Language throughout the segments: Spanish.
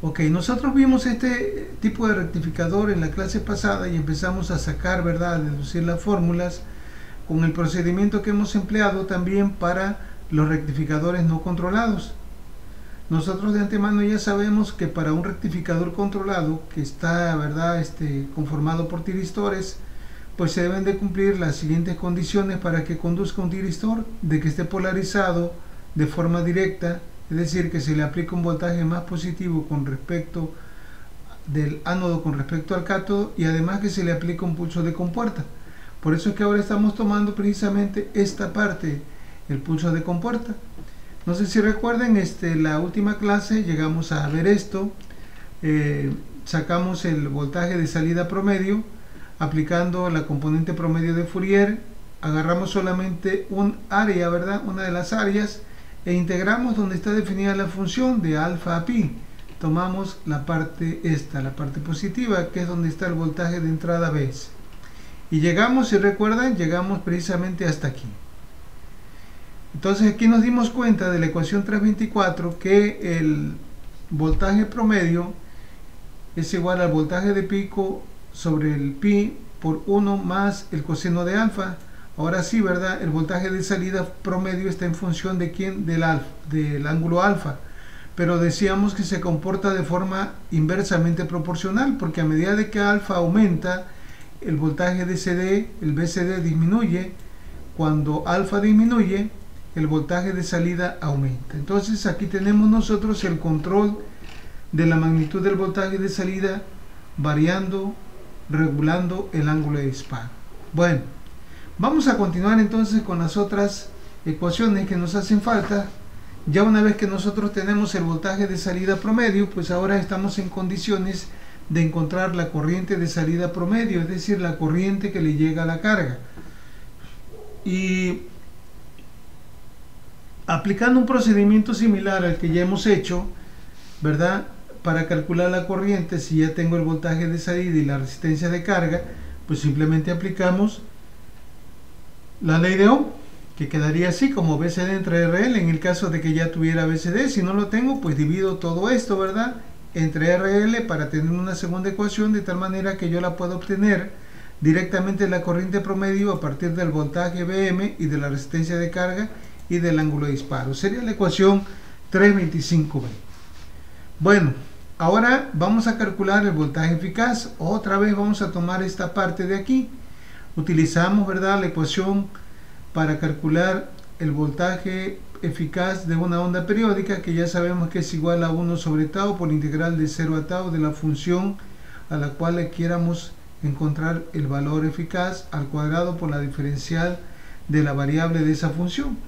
Ok, nosotros vimos este tipo de rectificador en la clase pasada y empezamos a sacar, ¿verdad?, a deducir las fórmulas con el procedimiento que hemos empleado también para los rectificadores no controlados. Nosotros de antemano ya sabemos que para un rectificador controlado que está, ¿verdad?, conformado por tiristores, pues se deben de cumplir las siguientes condiciones para que conduzca un tiristor: de que esté polarizado de forma directa, es decir, que se le aplique un voltaje más positivo con respecto del ánodo con respecto al cátodo, y además que se le aplique un pulso de compuerta. Por eso es que ahora estamos tomando precisamente esta parte, el pulso de compuerta. No sé si recuerden, la última clase llegamos a ver esto. Sacamos el voltaje de salida promedio aplicando la componente promedio de Fourier. Agarramos solamente un área, ¿verdad?, una de las áreas, e integramos donde está definida la función de alfa a pi. Tomamos la parte la parte positiva, que es donde está el voltaje de entrada Bs. Y llegamos, si recuerdan, llegamos precisamente hasta aquí. Entonces aquí nos dimos cuenta de la ecuación 324 que el voltaje promedio es igual al voltaje de pico sobre el pi por 1 más el coseno de alfa. Ahora sí, ¿verdad?, el voltaje de salida promedio está en función de ¿quién? Del ángulo alfa. Pero decíamos que se comporta de forma inversamente proporcional, porque a medida de que alfa aumenta, el voltaje de CD, el BCD, disminuye. Cuando alfa disminuye, el voltaje de salida aumenta. Entonces aquí tenemos nosotros el control de la magnitud del voltaje de salida variando, regulando el ángulo de disparo. Bueno, vamos a continuar entonces con las otras ecuaciones que nos hacen falta. Ya una vez que nosotros tenemos el voltaje de salida promedio, pues ahora estamos en condiciones de encontrar la corriente de salida promedio, es decir, la corriente que le llega a la carga. Y aplicando un procedimiento similar al que ya hemos hecho, ¿verdad?, para calcular la corriente, si ya tengo el voltaje de salida y la resistencia de carga, pues simplemente aplicamos la ley de Ohm, que quedaría así como BCD entre RL en el caso de que ya tuviera BCD. Si no lo tengo, pues divido todo esto, ¿verdad?, entre RL para tener una segunda ecuación, de tal manera que yo la pueda obtener directamente la corriente promedio a partir del voltaje Bm y de la resistencia de carga y del ángulo de disparo. Sería la ecuación 325b. Bueno, ahora vamos a calcular el voltaje eficaz. Otra vez vamos a tomar esta parte de aquí. Utilizamos, ¿verdad?, la ecuación para calcular el voltaje eficaz de una onda periódica, que ya sabemos que es igual a 1 sobre tau por integral de 0 a tau de la función a la cual le quieramos encontrar el valor eficaz al cuadrado por la diferencial de la variable de esa función.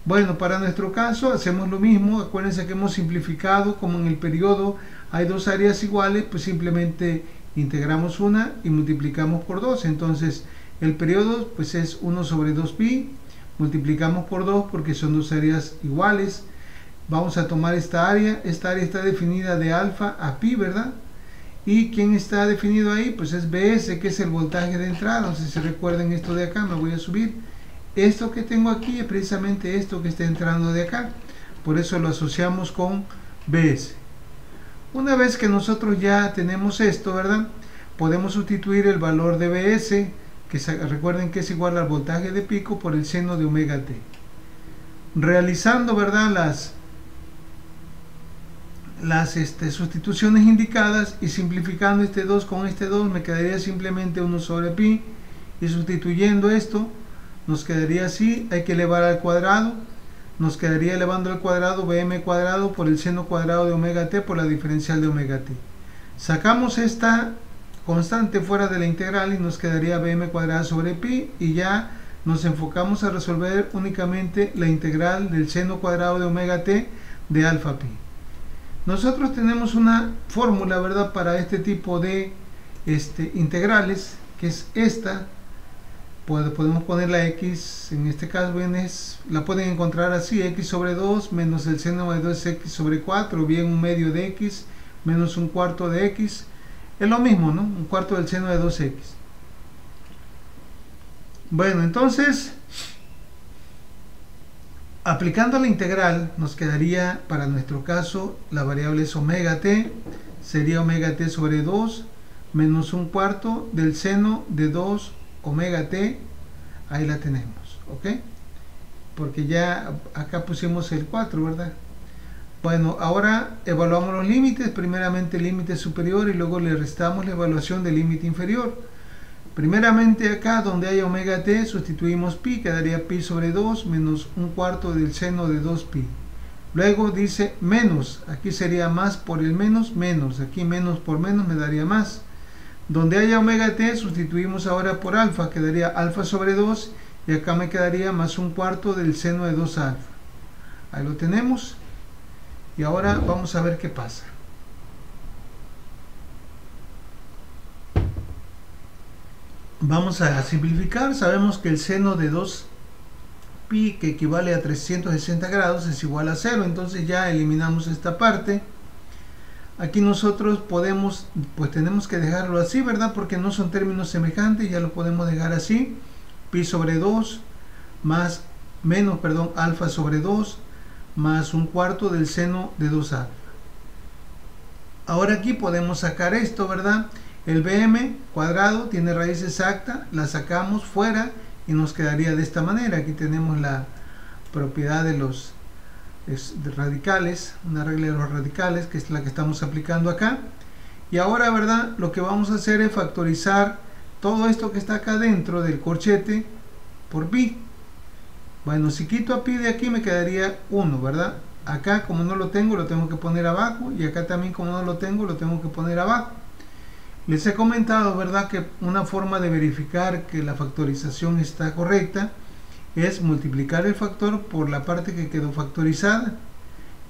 Bueno, para nuestro caso hacemos lo mismo. Acuérdense que hemos simplificado. Como en el periodo hay dos áreas iguales, pues simplemente integramos una y multiplicamos por 2. Entonces el periodo pues es 1 sobre 2pi, multiplicamos por 2 porque son dos áreas iguales. Vamos a tomar esta área está definida de alfa a pi, ¿verdad? ¿Y quién está definido ahí? Pues es Bs, que es el voltaje de entrada. No sé si recuerden esto de acá, me voy a subir. Esto que tengo aquí es precisamente esto que está entrando de acá. Por eso lo asociamos con Bs. Una vez que nosotros ya tenemos esto, ¿verdad?, podemos sustituir el valor de Bs, que recuerden que es igual al voltaje de pico por el seno de omega t. Realizando, ¿verdad?, las sustituciones indicadas y simplificando este 2 con este 2, me quedaría simplemente 1 sobre pi, y sustituyendo esto nos quedaría así. Hay que elevar al cuadrado, nos quedaría elevando al cuadrado Bm cuadrado por el seno cuadrado de omega t por la diferencial de omega t. Sacamos esta constante fuera de la integral y nos quedaría Bm cuadrado sobre pi, y ya nos enfocamos a resolver únicamente la integral del seno cuadrado de omega t de alfa pi. Nosotros tenemos una fórmula, ¿verdad?, para este tipo de integrales, que es esta. Podemos poner la x, en este caso bien la pueden encontrar así: x sobre 2 menos el seno de 2x sobre 4, o bien un medio de x menos un cuarto de x. Es lo mismo, ¿no?, un cuarto del seno de 2x. Bueno, entonces Aplicando la integral nos quedaría, para nuestro caso, la variable es omega t, sería omega t sobre 2 menos 1/4 del seno de 2 omega t, ahí la tenemos, ¿ok? Porque ya acá pusimos el 4, ¿verdad? Bueno, ahora evaluamos los límites, primeramente el límite superior y luego le restamos la evaluación del límite inferior. Primeramente acá donde hay omega t sustituimos pi, quedaría pi sobre 2 menos 1/4 del seno de 2pi. Luego dice menos, aquí sería más por el menos, menos, aquí menos por menos me daría más. Donde haya omega t sustituimos ahora por alfa, quedaría alfa sobre 2 y acá me quedaría más 1/4 del seno de 2 alfa. Ahí lo tenemos y ahora vamos a ver qué pasa. Vamos a simplificar, sabemos que el seno de 2pi, que equivale a 360 grados, es igual a 0, entonces ya eliminamos esta parte. Aquí nosotros podemos, pues tenemos que dejarlo así, ¿verdad? Porque no son términos semejantes, ya lo podemos dejar así. Pi sobre 2 más, menos, perdón, alfa sobre 2 más 1/4 del seno de 2 alfa. Ahora aquí podemos sacar esto, ¿verdad? El bm cuadrado tiene raíz exacta, la sacamos fuera y nos quedaría de esta manera. Aquí tenemos la propiedad de los radicales, una regla de los radicales, que es la que estamos aplicando acá. Y ahora, ¿verdad? Lo que vamos a hacer es factorizar todo esto que está acá dentro del corchete por pi. Bueno, si quito a pi de aquí me quedaría 1, ¿verdad? Acá como no lo tengo que poner abajo, y acá también como no lo tengo que poner abajo. Les he comentado, ¿verdad?, que una forma de verificar que la factorización está correcta es multiplicar el factor por la parte que quedó factorizada,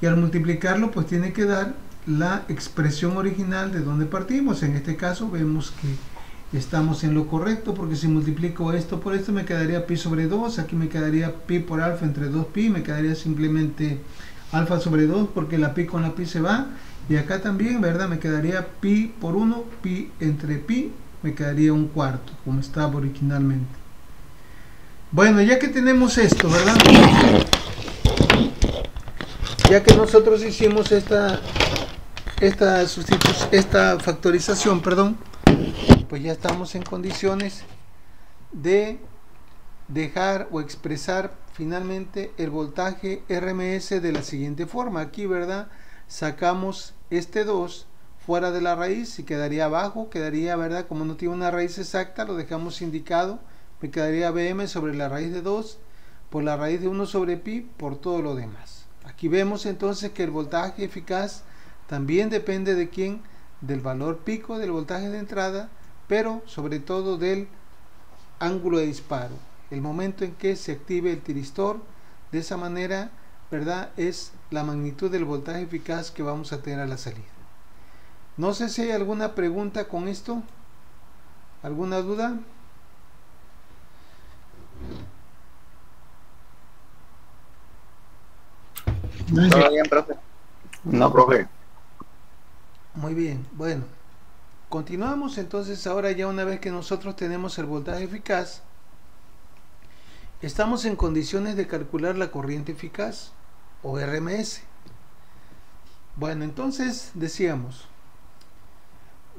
y al multiplicarlo pues tiene que dar la expresión original de donde partimos. En este caso vemos que estamos en lo correcto, porque si multiplico esto por esto me quedaría pi sobre 2, aquí me quedaría pi por alfa entre 2pi, me quedaría simplemente alfa sobre 2 porque la pi con la pi se va, y acá también, ¿verdad?, me quedaría pi por 1, pi entre pi, me quedaría 1/4 como estaba originalmente. Bueno, ya que tenemos esto, ¿verdad?, ya que nosotros hicimos esta factorización, perdón, pues ya estamos en condiciones de dejar o expresar finalmente el voltaje RMS de la siguiente forma. Aquí, ¿verdad?, sacamos este 2 fuera de la raíz y quedaría abajo, quedaría, ¿verdad?, como no tiene una raíz exacta, lo dejamos indicado, me quedaría Bm sobre la raíz de 2 por la raíz de 1 sobre pi por todo lo demás. Aquí vemos entonces que el voltaje eficaz también depende de quién, del valor pico del voltaje de entrada, pero sobre todo del ángulo de disparo, el momento en que se active el tiristor. De esa manera, ¿verdad?, es la magnitud del voltaje eficaz que vamos a tener a la salida. No sé si hay alguna pregunta con esto, alguna duda. ¿Todo bien, profe? No, profe. Muy bien, bueno, continuamos entonces. Ahora, ya una vez que nosotros tenemos el voltaje eficaz, estamos en condiciones de calcular la corriente eficaz o RMS. Bueno, entonces decíamos,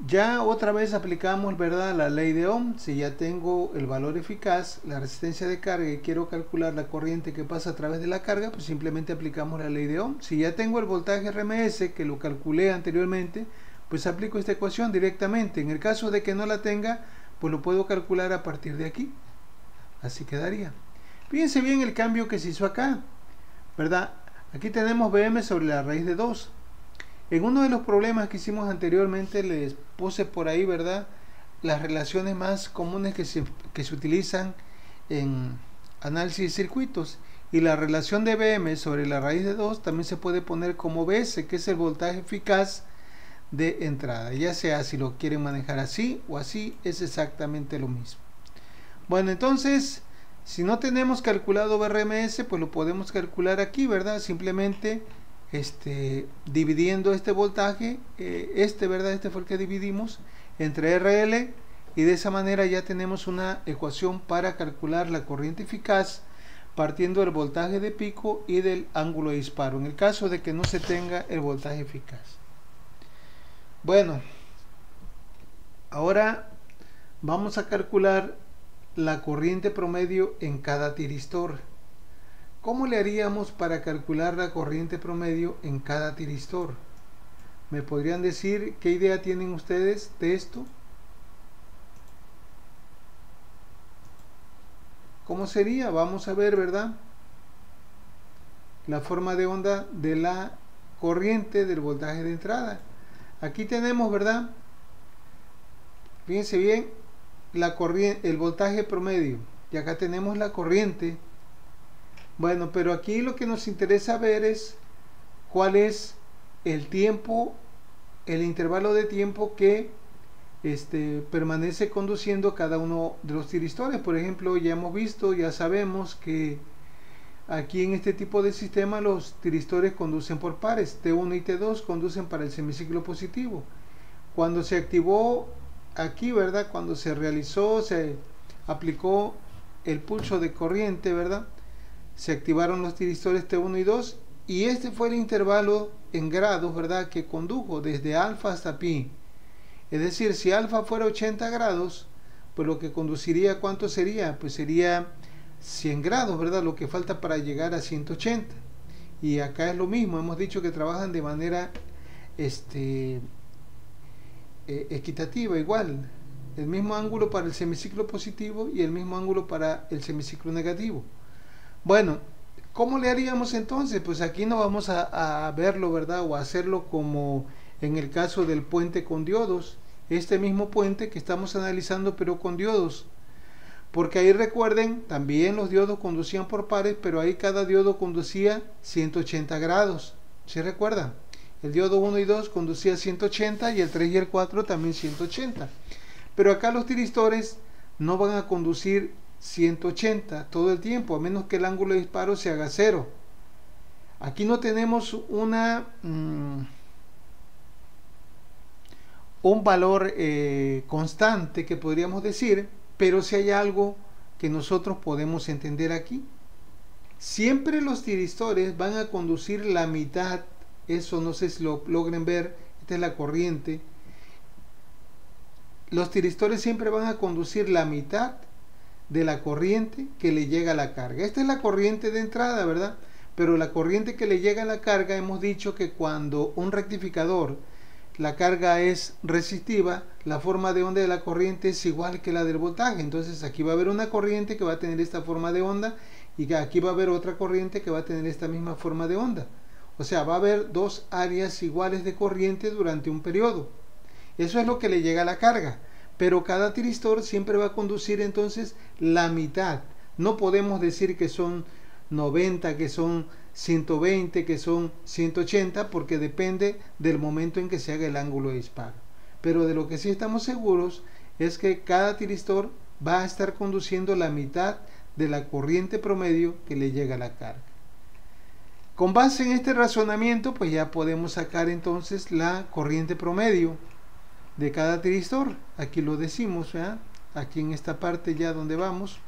ya otra vez aplicamos, ¿verdad?, la ley de Ohm. Si ya tengo el valor eficaz, la resistencia de carga, y quiero calcular la corriente que pasa a través de la carga, pues simplemente aplicamos la ley de Ohm. Si ya tengo el voltaje RMS, que lo calculé anteriormente, pues aplico esta ecuación directamente. En el caso de que no la tenga, pues lo puedo calcular a partir de aquí. Así quedaría. Fíjense bien el cambio que se hizo acá, ¿verdad? Aquí tenemos Bm sobre la raíz de 2. En uno de los problemas que hicimos anteriormente les puse por ahí, ¿verdad?, las relaciones más comunes que se utilizan en análisis de circuitos. Y la relación de Bm sobre la raíz de 2 también se puede poner como Bs, que es el voltaje eficaz de entrada. Ya sea si lo quieren manejar así o así, es exactamente lo mismo. Bueno, entonces, si no tenemos calculado RMS, pues lo podemos calcular aquí, ¿verdad? Simplemente dividiendo este voltaje, ¿verdad?, este fue el que dividimos entre RL, y de esa manera ya tenemos una ecuación para calcular la corriente eficaz partiendo del voltaje de pico y del ángulo de disparo, en el caso de que no se tenga el voltaje eficaz. Bueno, ahora vamos a calcular la corriente promedio en cada tiristor. ¿Cómo le haríamos para calcular la corriente promedio en cada tiristor? ¿Me podrían decir qué idea tienen ustedes de esto? ¿Cómo sería? Vamos a ver, ¿verdad? La forma de onda de la corriente del voltaje de entrada. Aquí tenemos, ¿verdad? Fíjense bien, la corriente, el voltaje promedio. Y acá tenemos la corriente. Bueno, pero aquí lo que nos interesa ver es cuál es el tiempo, el intervalo de tiempo que permanece conduciendo cada uno de los tiristores. Por ejemplo, ya hemos visto, ya sabemos que aquí en este tipo de sistema los tiristores conducen por pares. T1 y T2 conducen para el semiciclo positivo. Cuando se activó aquí, ¿verdad? Cuando se realizó, se aplicó el pulso de corriente, ¿verdad? Se activaron los tiristores T1 y 2 y este fue el intervalo en grados, ¿verdad? Que condujo desde alfa hasta pi. Es decir, si alfa fuera 80 grados, pues lo que conduciría, ¿cuánto sería? Pues sería 100 grados, ¿verdad? Lo que falta para llegar a 180. Y acá es lo mismo, hemos dicho que trabajan de manera equitativa, igual. El mismo ángulo para el semiciclo positivo y el mismo ángulo para el semiciclo negativo. Bueno, ¿cómo le haríamos entonces? Pues aquí no vamos a verlo, ¿verdad? O a hacerlo como en el caso del puente con diodos, este mismo puente que estamos analizando pero con diodos, porque ahí recuerden, también los diodos conducían por pares, pero ahí cada diodo conducía 180 grados, ¿sí recuerdan? El diodo 1 y 2 conducía 180 y el 3 y el 4 también 180, pero acá los tiristores no van a conducir 180 todo el tiempo, a menos que el ángulo de disparo se haga 0. Aquí no tenemos un valor constante que podríamos decir, pero si hay algo que nosotros podemos entender aquí. Siempre los tiristores van a conducir la mitad, eso no sé si lo logren ver, esta es la corriente. Los tiristores siempre van a conducir la mitad de la corriente que le llega a la carga. Esta es la corriente de entrada, ¿verdad? Pero la corriente que le llega a la carga, hemos dicho que cuando un rectificador, la carga es resistiva, la forma de onda de la corriente es igual que la del voltaje. Entonces aquí va a haber una corriente que va a tener esta forma de onda y aquí va a haber otra corriente que va a tener esta misma forma de onda. O sea, va a haber dos áreas iguales de corriente durante un periodo. Eso es lo que le llega a la carga. Pero cada tiristor siempre va a conducir entonces la mitad. No podemos decir que son 90, que son 120, que son 180, porque depende del momento en que se haga el ángulo de disparo. Pero de lo que sí estamos seguros es que cada tiristor va a estar conduciendo la mitad de la corriente promedio que le llega a la carga. Con base en este razonamiento, pues ya podemos sacar entonces la corriente promedio de cada tiristor. Aquí lo decimos, ¿verdad? Aquí en esta parte ya donde vamos.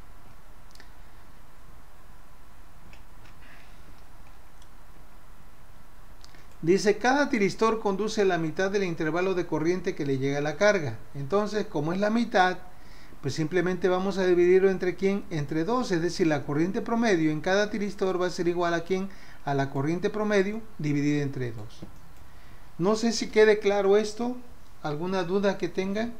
Dice, cada tiristor conduce la mitad del intervalo de corriente que le llega a la carga. Entonces, como es la mitad, pues simplemente vamos a dividirlo entre ¿quién? Entre 2, es decir, la corriente promedio en cada tiristor va a ser igual a ¿quién? A la corriente promedio dividida entre 2. No sé si quede claro esto. ¿Alguna duda que tengan?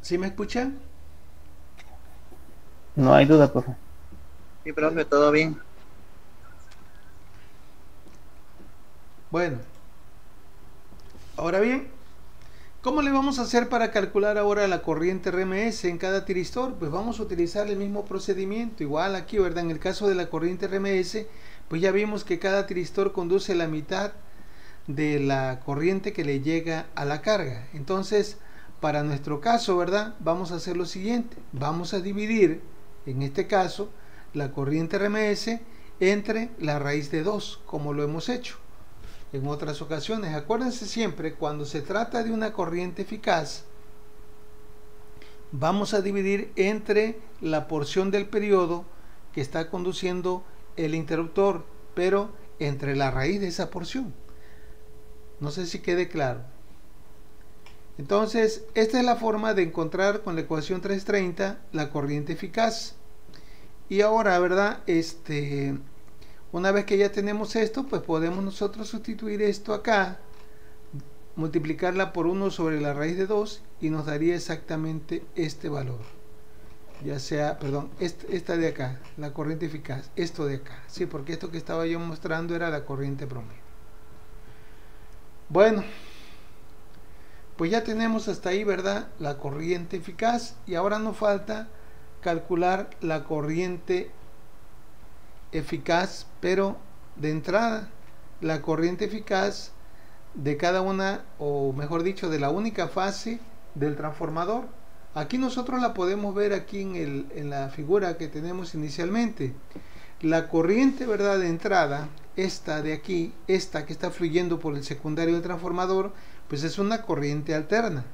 ¿Sí me escuchan? No hay duda, profe. Sí, profe, todo bien. Bueno, ahora bien, ¿cómo le vamos a hacer para calcular ahora la corriente RMS en cada tiristor? Pues vamos a utilizar el mismo procedimiento, igual aquí, ¿verdad? En el caso de la corriente RMS, pues ya vimos que cada tiristor conduce la mitad de la corriente que le llega a la carga. Entonces, para nuestro caso, ¿verdad? Vamos a hacer lo siguiente, vamos a dividir, en este caso, la corriente RMS entre la raíz de 2, como lo hemos hecho. en otras ocasiones. Acuérdense siempre, cuando se trata de una corriente eficaz, vamos a dividir entre la porción del periodo que está conduciendo el interruptor, pero entre la raíz de esa porción. No sé si quede claro. Entonces, esta es la forma de encontrar con la ecuación 330 la corriente eficaz. Y ahora, ¿verdad? Una vez que ya tenemos esto, pues podemos nosotros sustituir esto acá, multiplicarla por 1 sobre la raíz de 2 y nos daría exactamente este valor. Ya sea, perdón, esta de acá, la corriente eficaz, esto de acá. Sí, porque esto que estaba yo mostrando era la corriente promedio. Bueno, pues ya tenemos hasta ahí, ¿verdad? La corriente eficaz, y ahora nos falta calcular la corriente eficaz, pero de entrada, la corriente eficaz de cada una, o mejor dicho, de la única fase del transformador. Aquí nosotros la podemos ver aquí en la figura que tenemos inicialmente. La corriente, ¿verdad?, de entrada, esta de aquí, esta que está fluyendo por el secundario del transformador, pues es una corriente alterna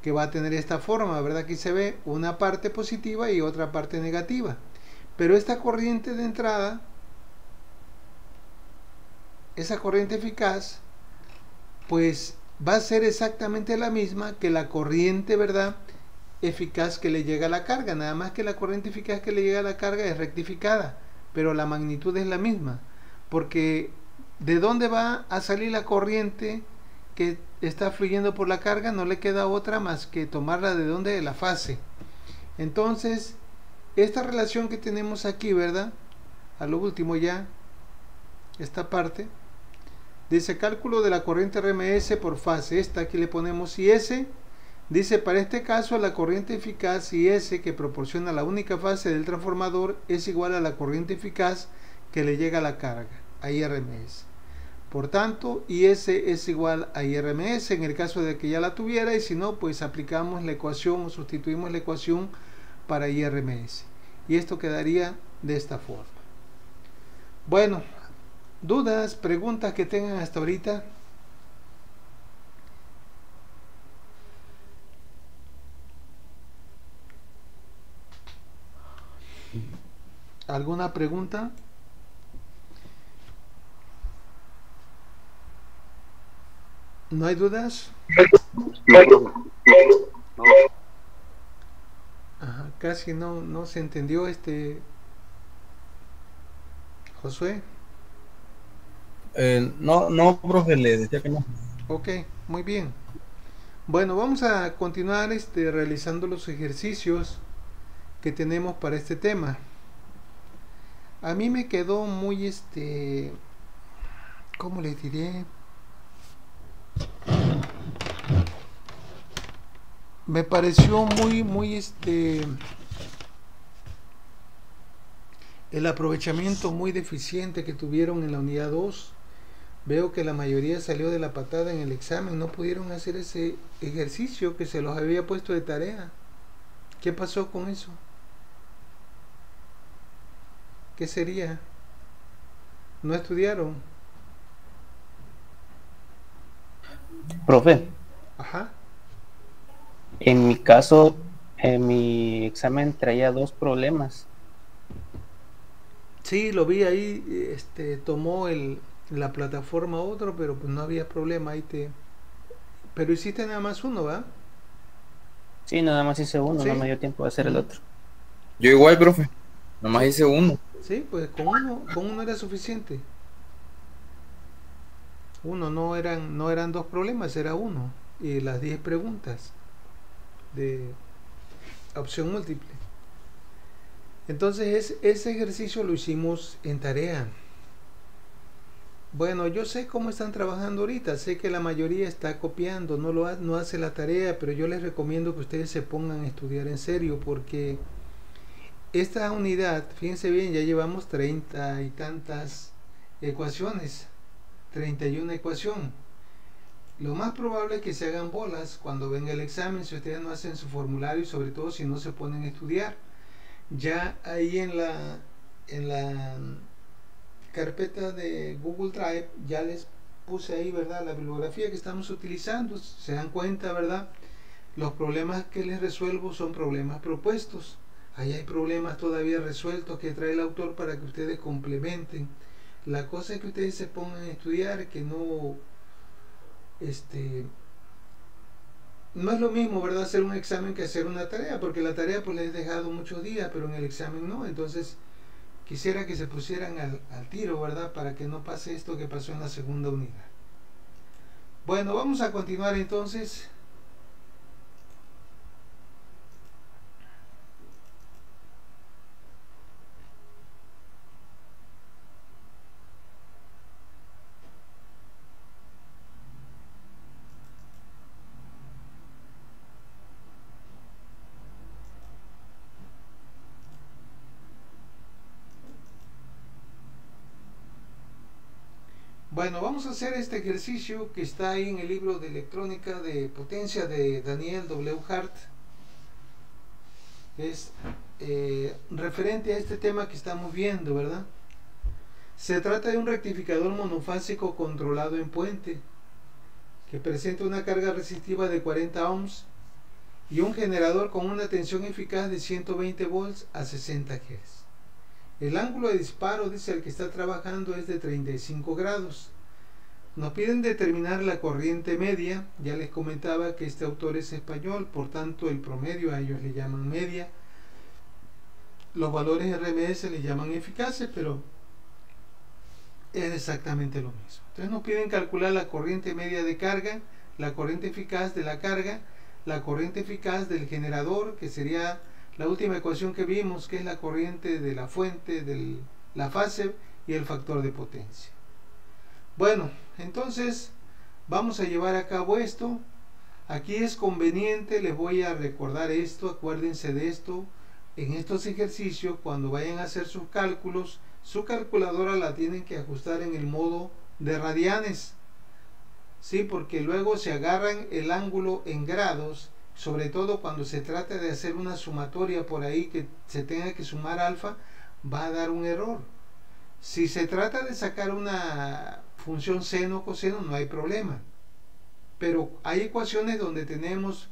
que va a tener esta forma, ¿verdad? Aquí se ve una parte positiva y otra parte negativa. Pero esta corriente de entrada, esa corriente eficaz, pues va a ser exactamente la misma que la corriente, ¿verdad?, eficaz que le llega a la carga. Nada más que la corriente eficaz que le llega a la carga es rectificada, pero la magnitud es la misma. Porque ¿de dónde va a salir la corriente que está fluyendo por la carga? No le queda otra más que tomarla de donde, de la fase. Entonces, esta relación que tenemos aquí, ¿verdad?, a lo último ya, esta parte, dice cálculo de la corriente RMS por fase. Esta aquí le ponemos IS. Dice, para este caso la corriente eficaz IS que proporciona la única fase del transformador es igual a la corriente eficaz que le llega a la carga, a IRMS. Por tanto, IS es igual a IRMS en el caso de que ya la tuviera, y si no, pues aplicamos la ecuación o sustituimos la ecuación para IRMS. Y esto quedaría de esta forma. Bueno, dudas, preguntas que tengan hasta ahorita. ¿Alguna pregunta? ¿No hay dudas? Ajá, casi no se entendió Josué. No, profe, le decía que no. Ok, muy bien. Bueno, vamos a continuar realizando los ejercicios que tenemos para este tema. A mí me quedó muy ¿cómo le diré? Me pareció muy el aprovechamiento muy deficiente que tuvieron en la unidad 2. Veo que la mayoría salió de la patada en el examen, no pudieron hacer ese ejercicio que se los había puesto de tarea. ¿Qué pasó con eso? ¿Qué sería? ¿No estudiaron? Profe, Ajá. en mi caso, en mi examen traía 2 problemas. Sí, lo vi ahí, tomó la plataforma otro, pero pues no había problema ahí pero hiciste nada más uno, ¿va? Sí, nada más hice uno, ¿Sí? no me dio tiempo de hacer el otro. Yo igual, profe. Nomás hice uno. Sí, pues con uno era suficiente. Uno, no eran 2 problemas, era uno. Y las 10 preguntas de opción múltiple. Entonces ese ejercicio lo hicimos en tarea. Bueno, yo sé cómo están trabajando ahorita, sé que la mayoría está copiando, no hace la tarea, pero yo les recomiendo que ustedes se pongan a estudiar en serio, porque esta unidad, fíjense bien, ya llevamos 30 y tantas ecuaciones, 31 ecuación. Lo más probable es que se hagan bolas cuando venga el examen si ustedes no hacen su formulario, y sobre todo si no se ponen a estudiar. Ya ahí en carpeta de Google Drive ya les puse ahí, ¿verdad?, la bibliografía que estamos utilizando. Se dan cuenta, ¿verdad? Los problemas que les resuelvo son problemas propuestos. Ahí hay problemas todavía resueltos que trae el autor para que ustedes complementen. La cosa es que ustedes se pongan a estudiar, que no no es lo mismo, ¿verdad?, hacer un examen que hacer una tarea, porque la tarea pues les he dejado muchos días, pero en el examen no. Entonces quisiera que se pusieran al tiro, ¿verdad?, para que no pase esto que pasó en la segunda unidad. Bueno, vamos a continuar entonces. Bueno, vamos a hacer este ejercicio que está ahí en el libro de electrónica de potencia de Daniel W. Hart. Es referente a este tema que estamos viendo, ¿verdad? Se trata de un rectificador monofásico controlado en puente que presenta una carga resistiva de 40 ohms y un generador con una tensión eficaz de 120 volts a 60 Hz. El ángulo de disparo, dice el que está trabajando, es de 35 grados. Nos piden determinar la corriente media. Ya les comentaba que este autor es español, por tanto el promedio a ellos le llaman media. Los valores RMS le llaman eficaces, pero es exactamente lo mismo. Entonces nos piden calcular la corriente media de carga, la corriente eficaz de la carga, la corriente eficaz del generador, que sería la última ecuación que vimos, que es la corriente de la fuente, de la fase, y el factor de potencia. Bueno, entonces vamos a llevar a cabo esto. Aquí es conveniente, les voy a recordar esto, acuérdense de esto. En estos ejercicios, cuando vayan a hacer sus cálculos, su calculadora la tienen que ajustar en el modo de radianes, ¿sí? Porque luego se agarran el ángulo en grados, sobre todo cuando se trata de hacer una sumatoria por ahí que se tenga que sumar alfa, va a dar un error. Si se trata de sacar una función seno o coseno, no hay problema, pero hay ecuaciones donde tenemos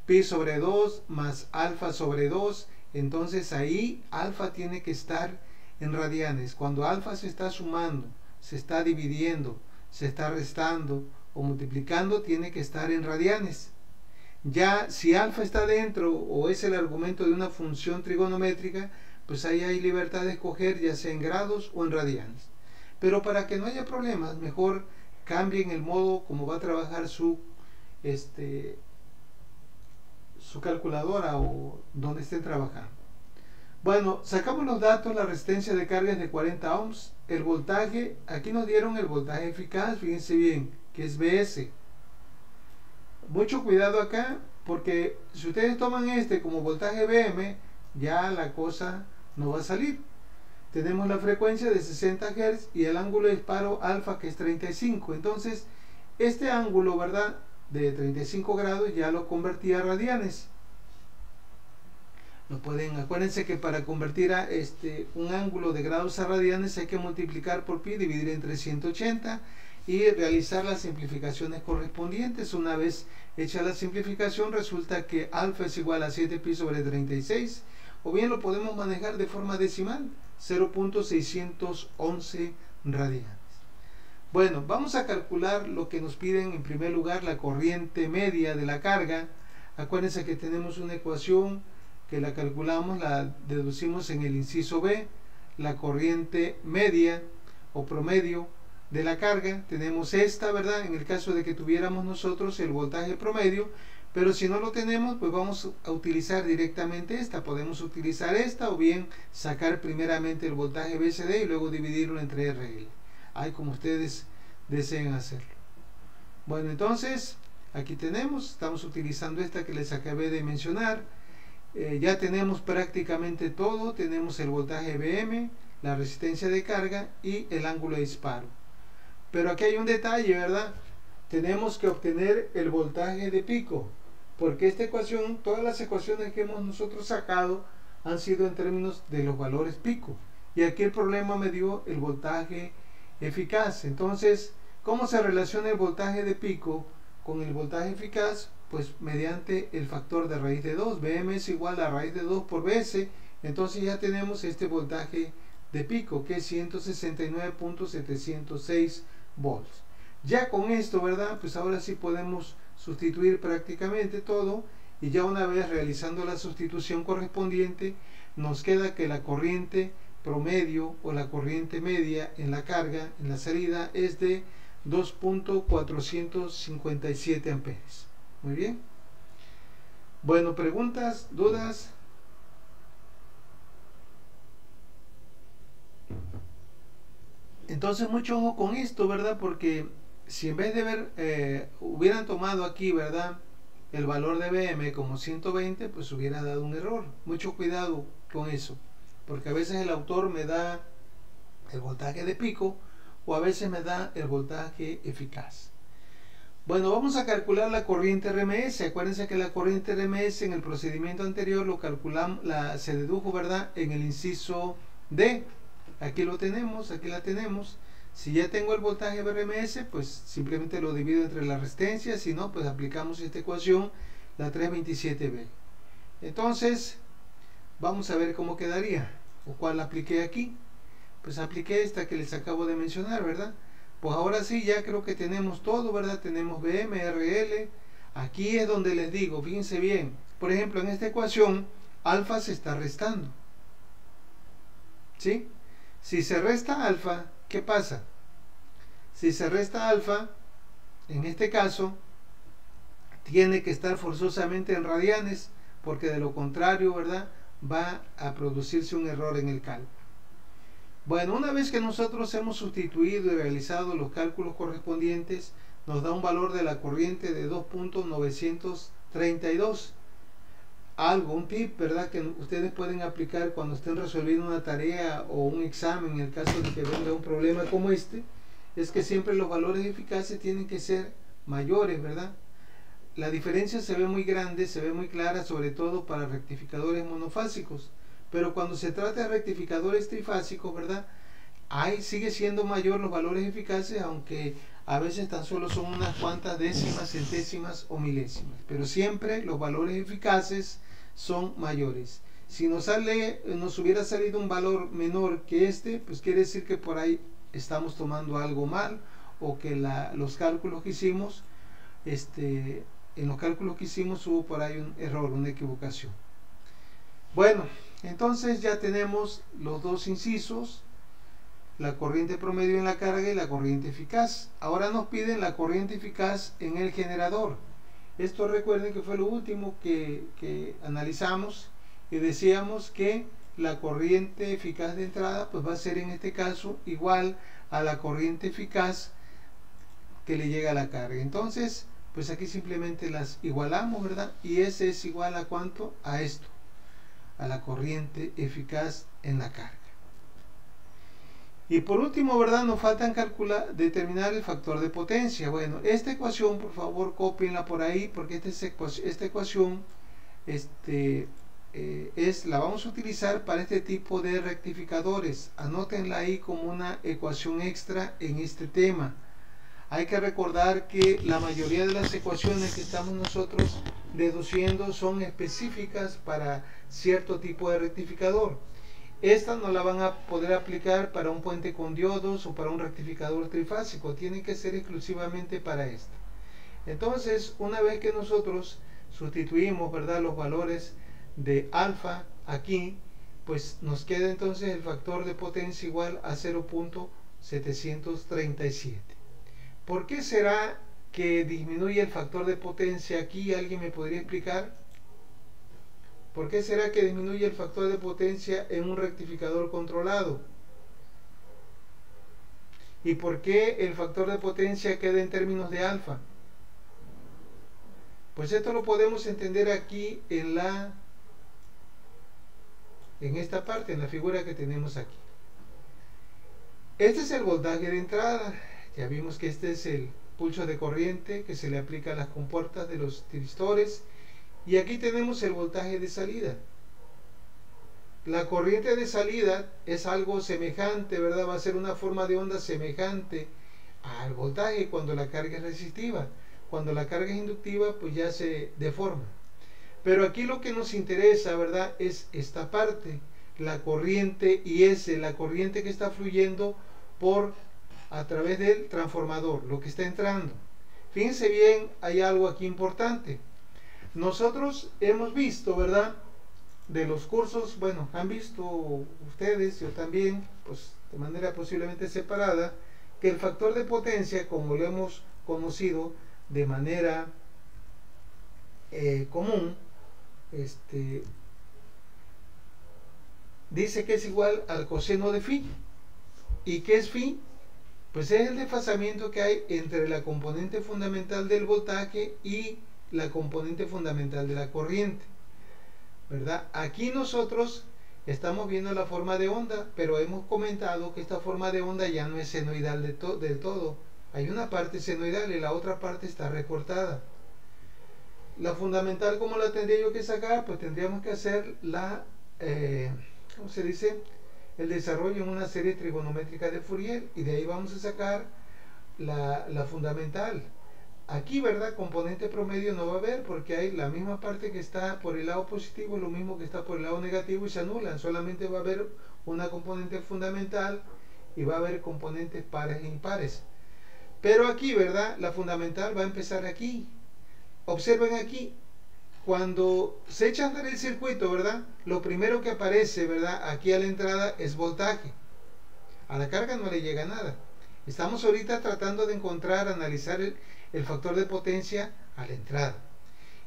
pi sobre 2 más alfa sobre 2, entonces ahí alfa tiene que estar en radianes. Cuando alfa se está sumando, se está dividiendo, se está restando o multiplicando, tiene que estar en radianes. Ya si alfa está dentro o es el argumento de una función trigonométrica, pues ahí hay libertad de escoger, ya sea en grados o en radianes. Pero para que no haya problemas, mejor cambien el modo como va a trabajar su calculadora o donde estén trabajando. Bueno, sacamos los datos. La resistencia de carga es de 40 ohms. El voltaje, aquí nos dieron el voltaje eficaz, fíjense bien, que es Vs. Mucho cuidado acá, porque si ustedes toman este como voltaje Vm, ya la cosa no va a salir. Tenemos la frecuencia de 60 Hz y el ángulo de disparo alfa, que es 35. Entonces, este ángulo, ¿verdad?, de 35 grados ya lo convertí a radianes. Acuérdense que para convertir a un ángulo de grados a radianes hay que multiplicar por pi, dividir entre 180 y realizar las simplificaciones correspondientes. Una vez hecha la simplificación, resulta que alfa es igual a 7 pi sobre 36, o bien lo podemos manejar de forma decimal, 0.611 radianes. Bueno, vamos a calcular lo que nos piden. En primer lugar, la corriente media de la carga. Acuérdense que tenemos una ecuación que la calculamos, la deducimos en el inciso B. La corriente media o promedio de la carga, tenemos esta, ¿verdad?, en el caso de que tuviéramos nosotros el voltaje promedio, pero si no lo tenemos, pues vamos a utilizar directamente esta. Podemos utilizar esta o bien sacar primeramente el voltaje BCD y luego dividirlo entre RL. Hay como ustedes deseen hacerlo. Bueno, entonces aquí estamos utilizando esta que les acabé de mencionar. Ya tenemos prácticamente todo. Tenemos el voltaje Vm, la resistencia de carga y el ángulo de disparo. Pero aquí hay un detalle, ¿verdad? Tenemos que obtener el voltaje de pico, porque esta ecuación, todas las ecuaciones que hemos nosotros sacado han sido en términos de los valores pico. y aquí el problema me dio el voltaje eficaz. Entonces, ¿cómo se relaciona el voltaje de pico con el voltaje eficaz? Pues mediante el factor de raíz de 2. Vm es igual a raíz de 2 por Vs. Entonces ya tenemos este voltaje de pico, que es 169.706 volts. Ya con esto, ¿verdad? Pues ahora sí podemos sustituir prácticamente todo, y ya una vez realizando la sustitución correspondiente, nos queda que la corriente promedio o la corriente media en la carga, en la salida, es de 2.457 amperes. Muy bien. Bueno, preguntas, dudas. Entonces mucho ojo con esto, ¿verdad? Porque si en vez de ver, hubieran tomado aquí, ¿verdad?, el valor de Vm como 120, pues hubiera dado un error. Mucho cuidado con eso, porque a veces el autor me da el voltaje de pico o a veces me da el voltaje eficaz. Bueno, vamos a calcular la corriente RMS. Acuérdense que la corriente RMS en el procedimiento anterior lo calculamos, se dedujo, ¿verdad?, en el inciso D. Aquí lo tenemos, aquí la tenemos. Si ya tengo el voltaje RMS, pues simplemente lo divido entre la resistencia. Si no, pues aplicamos esta ecuación, la 327B. Entonces, vamos a ver cómo quedaría, o cuál apliqué aquí. Pues apliqué esta que les acabo de mencionar, ¿verdad? Pues ahora sí, ya creo que tenemos todo, ¿verdad? Tenemos Vm, RL. Aquí es donde les digo, fíjense bien. Por ejemplo, en esta ecuación, alfa se está restando, ¿sí? Si se resta alfa, ¿qué pasa? Si se resta alfa, en este caso, tiene que estar forzosamente en radianes, porque de lo contrario, ¿verdad?, va a producirse un error en el cálculo. Bueno, una vez que nosotros hemos sustituido y realizado los cálculos correspondientes, nos da un valor de la corriente de 2.932. Un tip, ¿verdad?, que ustedes pueden aplicar cuando estén resolviendo una tarea o un examen, en el caso de que venga un problema como este, es que siempre los valores eficaces tienen que ser mayores, ¿verdad? La diferencia se ve muy grande, se ve muy clara, sobre todo para rectificadores monofásicos, pero cuando se trata de rectificadores trifásicos, ¿verdad?, ahí sigue siendo mayor los valores eficaces, aunque a veces tan solo son unas cuantas décimas, centésimas o milésimas, pero siempre los valores eficaces son mayores. Si nos hubiera salido un valor menor que este, pues quiere decir que por ahí estamos tomando algo mal, o que los cálculos que hicimos, en los cálculos que hicimos hubo por ahí un error, una equivocación. Bueno, entonces ya tenemos los dos incisos, la corriente promedio en la carga y la corriente eficaz. Ahora nos piden la corriente eficaz en el generador. Esto recuerden que fue lo último que analizamos, y decíamos que la corriente eficaz de entrada pues va a ser en este caso igual a la corriente eficaz que le llega a la carga. Entonces, pues aquí simplemente las igualamos, ¿verdad? Y ese es igual a ¿cuánto? A esto, a la corriente eficaz en la carga. Y por último, ¿verdad?, nos faltan determinar el factor de potencia. Bueno, esta ecuación, por favor, cópienla por ahí, porque esta ecuación la vamos a utilizar para este tipo de rectificadores. Anótenla ahí como una ecuación extra en este tema. Hay que recordar que la mayoría de las ecuaciones que estamos nosotros deduciendo son específicas para cierto tipo de rectificador. Esta no la van a poder aplicar para un puente con diodos o para un rectificador trifásico. Tiene que ser exclusivamente para esta. Entonces, una vez que nosotros sustituimos, ¿verdad?, los valores de alfa aquí, pues nos queda entonces el factor de potencia igual a 0.737. ¿Por qué será que disminuye el factor de potencia aquí? ¿Alguien me podría explicar? ¿Por qué será que disminuye el factor de potencia en un rectificador controlado? ¿Y por qué el factor de potencia queda en términos de alfa? Pues esto lo podemos entender aquí en esta parte, en la figura que tenemos aquí. Este es el voltaje de entrada. Ya vimos que este es el pulso de corriente que se le aplica a las compuertas de los tiristores. Y aquí tenemos el voltaje de salida. la corriente de salida es algo semejante, ¿verdad? Va a ser una forma de onda semejante al voltaje cuando la carga es resistiva. Cuando la carga es inductiva, pues ya se deforma. Pero aquí lo que nos interesa, ¿verdad? Es esta parte, la corriente IS, la corriente que está fluyendo a través del transformador, lo que está entrando. Fíjense bien, hay algo aquí importante. Nosotros hemos visto, ¿verdad? De los cursos, bueno, han visto ustedes, yo también, pues de manera posiblemente separada, que el factor de potencia, como lo hemos conocido de manera común, dice que es igual al coseno de phi. ¿Y qué es phi? Pues es el desfasamiento que hay entre la componente fundamental del voltaje y la componente fundamental de la corriente, ¿verdad? Aquí nosotros estamos viendo la forma de onda, pero hemos comentado que esta forma de onda ya no es senoidal del todo. Hay una parte senoidal y la otra parte está recortada. La fundamental, ¿cómo la tendría yo que sacar? Pues tendríamos que hacer ¿cómo se dice? El desarrollo en una serie trigonométrica de Fourier, y de ahí vamos a sacar la fundamental. Aquí, ¿verdad? Componente promedio no va a haber, porque hay la misma parte que está por el lado positivo, lo mismo que está por el lado negativo, y se anulan. Solamente va a haber una componente fundamental y va a haber componentes pares e impares. Pero aquí, ¿verdad? La fundamental va a empezar aquí. Observen aquí, cuando se echa a andar el circuito, ¿verdad? Lo primero que aparece, ¿verdad? Aquí a la entrada es voltaje. A la carga no le llega nada. Estamos ahorita tratando de analizar el factor de potencia a la entrada.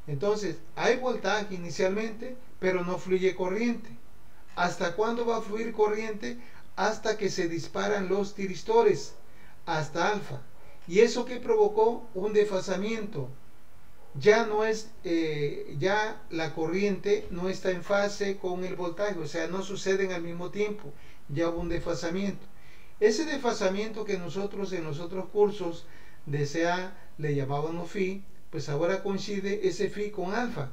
Entonces, hay voltaje inicialmente, pero no fluye corriente. ¿Hasta cuándo va a fluir corriente? Hasta que se disparan los tiristores, hasta alfa. ¿Y eso que provocó? Un desfasamiento. Ya no es, ya la corriente no está en fase con el voltaje, o sea, no suceden al mismo tiempo, ya hubo un desfasamiento. Ese desfasamiento que nosotros en los otros cursos de CA le llamábamos phi, pues ahora coincide ese phi con alfa.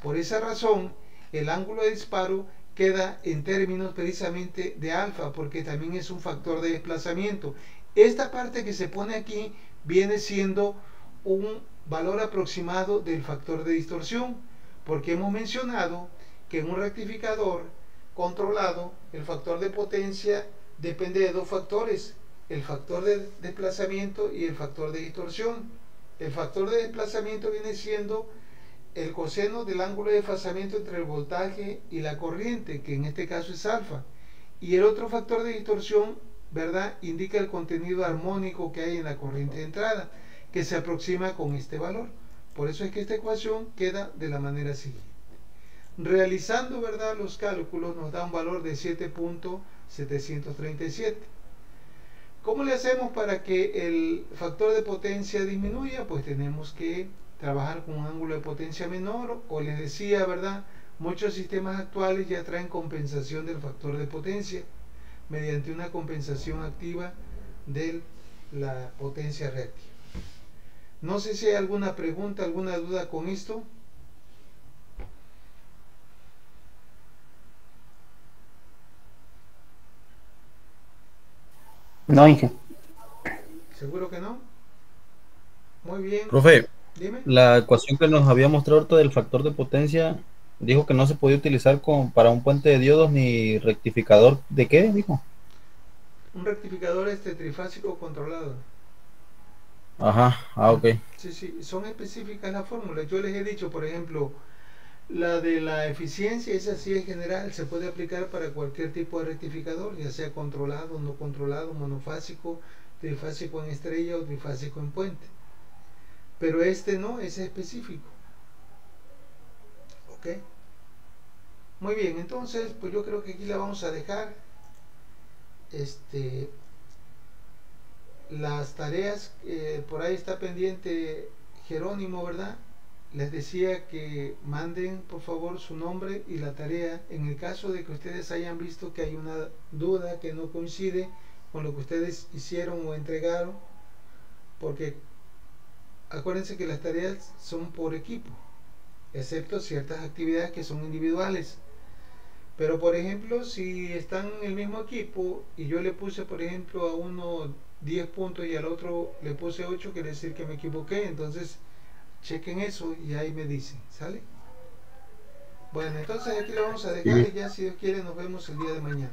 Por esa razón, el ángulo de disparo queda en términos precisamente de alfa, porque también es un factor de desplazamiento. Esta parte que se pone aquí viene siendo un valor aproximado del factor de distorsión, porque hemos mencionado que en un rectificador controlado el factor de potencia depende de dos factores: el factor de desplazamiento y el factor de distorsión. El factor de desplazamiento viene siendo el coseno del ángulo de desfasamiento entre el voltaje y la corriente, que en este caso es alfa, y el otro factor de distorsión, ¿verdad?, indica el contenido armónico que hay en la corriente de entrada, que se aproxima con este valor. Por eso es que esta ecuación queda de la manera siguiente. Realizando, ¿verdad?, los cálculos nos da un valor de 7.737. ¿Cómo le hacemos para que el factor de potencia disminuya? Pues tenemos que trabajar con un ángulo de potencia menor, o les decía, ¿verdad?, muchos sistemas actuales ya traen compensación del factor de potencia mediante una compensación activa de la potencia reactiva. No sé si hay alguna pregunta, alguna duda con esto. No, Inge. ¿Seguro que no? Muy bien. Profe, Dime. la ecuación que nos había mostrado ahorita del factor de potencia dijo que no se podía utilizar para un puente de diodos ni rectificador. ¿De qué dijo? Un rectificador trifásico controlado. Ajá, ok. Sí, sí, son específicas las fórmulas. Yo les he dicho, por ejemplo, la de la eficiencia, esa sí es general, se puede aplicar para cualquier tipo de rectificador, ya sea controlado, no controlado, monofásico, trifásico en estrella o trifásico en puente. Pero este no, es específico. ¿Ok? Muy bien, entonces, pues yo creo que aquí la vamos a dejar. Las tareas, por ahí está pendiente Jerónimo, ¿verdad? Les decía que manden por favor su nombre y la tarea en el caso de que ustedes hayan visto que hay una duda que no coincide con lo que ustedes hicieron o entregaron, porque acuérdense que las tareas son por equipo, excepto ciertas actividades que son individuales. Pero por ejemplo, si están en el mismo equipo y yo le puse, por ejemplo, a uno 10 puntos y al otro le puse 8, quiere decir que me equivoqué. Entonces, chequen eso y ahí me dicen, ¿sale? Bueno, entonces aquí lo vamos a dejar y ya si Dios quiere nos vemos el día de mañana.